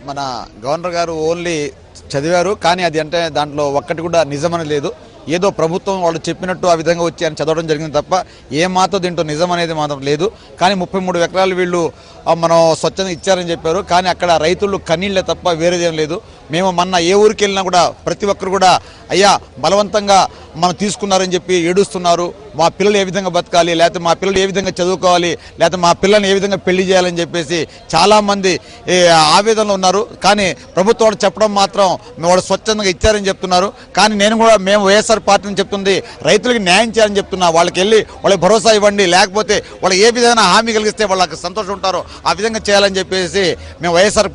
మన గవర్నర్ గారు ఓన్లీ చదివారు, కానీ అది అంటే దాంట్లో ఒక్కటి కూడా నిజమని లేదు. ఏదో ప్రభుత్వం వాళ్ళు చెప్పినట్టు ఆ విధంగా వచ్చి అని చదవడం జరిగింది తప్ప ఏమాత్రం దీంట్లో నిజం అనేది మాత్రం లేదు. కానీ 33 ఎకరాలు వీళ్ళు మనం స్వచ్ఛంగా ఇచ్చారని చెప్పారు, కానీ అక్కడ రైతులు కన్నీళ్లే తప్ప వేరేదేం లేదు. మేము మొన్న ఏ ఊరికి వెళ్ళినా కూడా ప్రతి ఒక్కరు కూడా అయ్యా బలవంతంగా మనం తీసుకున్నారని చెప్పి ఏడుస్తున్నారు. మా పిల్లలు ఏ విధంగా బతకాలి, లేకపోతే మా పిల్లలు ఏ విధంగా చదువుకోవాలి, లేకపోతే మా పిల్లల్ని ఏ విధంగా పెళ్లి చేయాలని చెప్పేసి చాలామంది ఆవేదనలో ఉన్నారు. కానీ ప్రభుత్వం చెప్పడం మాత్రం వాళ్ళు స్వచ్ఛందంగా ఇచ్చారని చెప్తున్నారు. కానీ మేము వైఎస్ఆర్ పార్టీని చెప్తుంది రైతులకు న్యాయం చేయాలని చెప్తున్నా. వాళ్ళకి వెళ్ళి వాళ్ళకి భరోసా ఇవ్వండి, లేకపోతే వాళ్ళకి ఏ విధంగా హామీ కలిగిస్తే వాళ్ళకి సంతోషం ఉంటారో ఆ విధంగా చేయాలని చెప్పేసి మేము వైఎస్ఆర్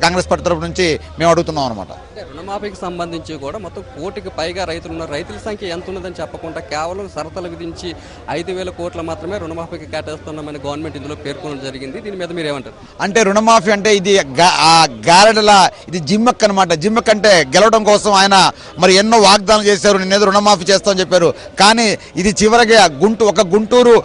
కాంగ్రెస్ పార్టీ తరఫు నుంచి మేము అడుగుతున్నాం అనమాట. రుణమాఫీకి సంబంధించి కూడా మొత్తం 1 కోటికి పైగా రైతులు ఉన్నారు. రైతుల సంఖ్య ఎంత ఉన్నదని చెప్పకుండా కేవలం షరతులు విధించి 5,000 కోట్లు మాత్రమే రుణమాఫీకి కేటాయిస్తున్నామని గవర్నమెంట్ ఇందులో పేర్కొనడం జరిగింది. దీని మీద మీరు ఏమంటారు? అంటే రుణమాఫీ అంటే ఇది గారెడల ఇది జిమ్మక్ అనమాట. జిమ్మక్ అంటే గెలవడం కోసం ఆయన మరి ఎన్నో వాగ్దానాలు చేశారు, నేనేదో రుణమాఫీ చేస్తామని చెప్పారు. కానీ ఇది చివరిగా గుంటూరు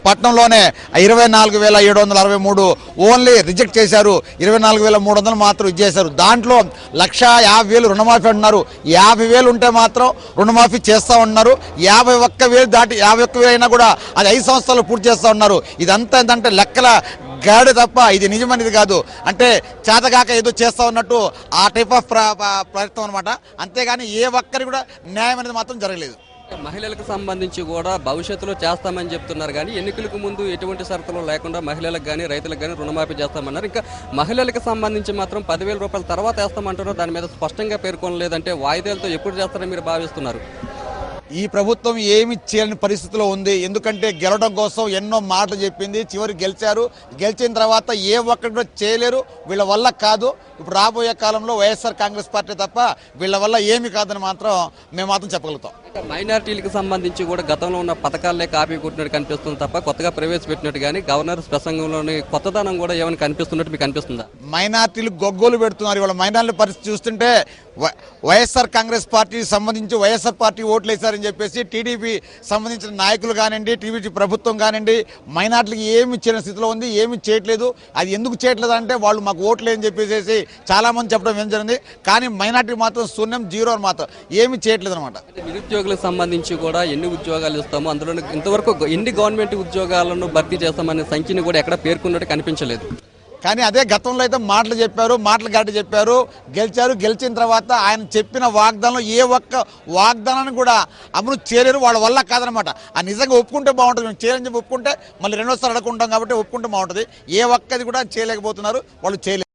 పట్టణంలోనే 24,763 ఓన్లీ రిజెక్ట్ చేశారు. 24,300 మాత్రం ఇచ్చేశారు. దాంట్లో 1,50,000 రుణమాఫీ అంటున్నారు. 50,000 ఉంటే మాత్రం రుణమాఫీ చేస్తా ఉన్నారు. 51,000 దాటి 51,000 అయినా కూడా అది 5 సంవత్సరాలు పూర్తి చేస్తా ఉన్నారు. ఇదంతా ఏంటంటే లెక్కల గాడి తప్ప ఇది నిజమనేది కాదు. అంటే చేతగాక ఏదో చేస్తా ఉన్నట్టు ఆ టైప్ ఆఫ్ ప్రయత్నం అనమాట. అంతేగాని ఏ ఒక్కరి కూడా న్యాయం అనేది మాత్రం జరగలేదు. మహిళలకు సంబంధించి కూడా భవిష్యత్తులో చేస్తామని చెప్తున్నారు, కానీ ఎన్నికలకు ముందు ఎటువంటి షరతులు లేకుండా మహిళలకు కానీ రైతులకు కానీ రుణమాఫీ చేస్తామన్నారు. ఇంకా మహిళలకు సంబంధించి మాత్రం 10,000 రూపాయల తర్వాత వేస్తామంటారు. దాని మీద స్పష్టంగా పేర్కొనలేదంటే వాయిదాలతో ఎప్పుడు చేస్తారని మీరు భావిస్తున్నారు? ఈ ప్రభుత్వం ఏమి చేయని పరిస్థితిలో ఉంది. ఎందుకంటే గెలవడం కోసం ఎన్నో మాటలు చెప్పింది, చివరికి గెలిచారు. గెలిచిన తర్వాత ఏ ఒక్కటి కూడా చేయలేరు. వీళ్ళ వల్ల కాదు. ఇప్పుడు రాబోయే కాలంలో వైఎస్ఆర్ కాంగ్రెస్ పార్టీ తప్ప వీళ్ళ వల్ల ఏమి కాదని మాత్రం మేము మాత్రం చెప్పగలుగుతాం. మైనార్టీలకు సంబంధించి కూడా గతంలో ఉన్న పథకాలే కాపీ కొట్టినట్టు కనిపిస్తుంది తప్ప కొత్తగా ప్రవేశపెట్టినట్టు కానీ గవర్నర్ ప్రసంగంలోని కొత్తదనం కూడా ఏమైనా కనిపిస్తున్నట్టు మీకు అనిపిస్తుందా? మైనార్టీలు గొగ్గోలు పెడుతున్నారు. ఇవాళ మైనార్టీల పరిస్థితి చూస్తుంటే వైఎస్ఆర్ కాంగ్రెస్ పార్టీకి సంబంధించి వైఎస్ఆర్ పార్టీ ఓట్లు వేశారని చెప్పేసి టీడీపీ సంబంధించిన నాయకులు కానివ్వండి, టీడీపీ ప్రభుత్వం కానివ్వండి, మైనార్టీలకు ఏమి ఇచ్చిన స్థితిలో ఉంది, ఏమి చేయట్లేదు. అది ఎందుకు చేయట్లేదు అంటే వాళ్ళు మాకు ఓట్లు లేదని చెప్పేసి చాలా మంది చెప్పడం ఏం జరిగింది. కానీ మైనార్టీ మాత్రం శూన్యం, జీరో అని మాత్రం ఏమి చేయట్లేదు అనమాట. నిరుద్యోగులకు సంబంధించి కూడా ఎన్ని ఉద్యోగాలు ఇస్తామో అందులో ఇంతవరకు ఎన్ని గవర్నమెంట్ ఉద్యోగాలను భర్తీ చేస్తామనే సంఖ్యని కూడా ఎక్కడ పేర్కొన్నట్టు కనిపించలేదు. కానీ అదే గతంలో అయితే మాటలు చెప్పారు, మాటలు గట్టి చెప్పారు, గెలిచారు. గెలిచిన తర్వాత ఆయన చెప్పిన వాగ్దానంలో ఏ ఒక్క వాగ్దానాన్ని కూడా అమలు చేయలేరు. వాళ్ళ వల్ల కాదనమాట. ఆ నిజంగా ఒప్పుకుంటే బాగుంటుంది. మేము చేయాలని చెప్పి ఒప్పుకుంటే మళ్ళీ రెండోసారి అడగకుంటాం కాబట్టి ఒప్పుకుంటే బాగుంటుంది. ఏ ఒక్కది కూడా చేయలేకపోతున్నారు, వాళ్ళు చేయలేరు.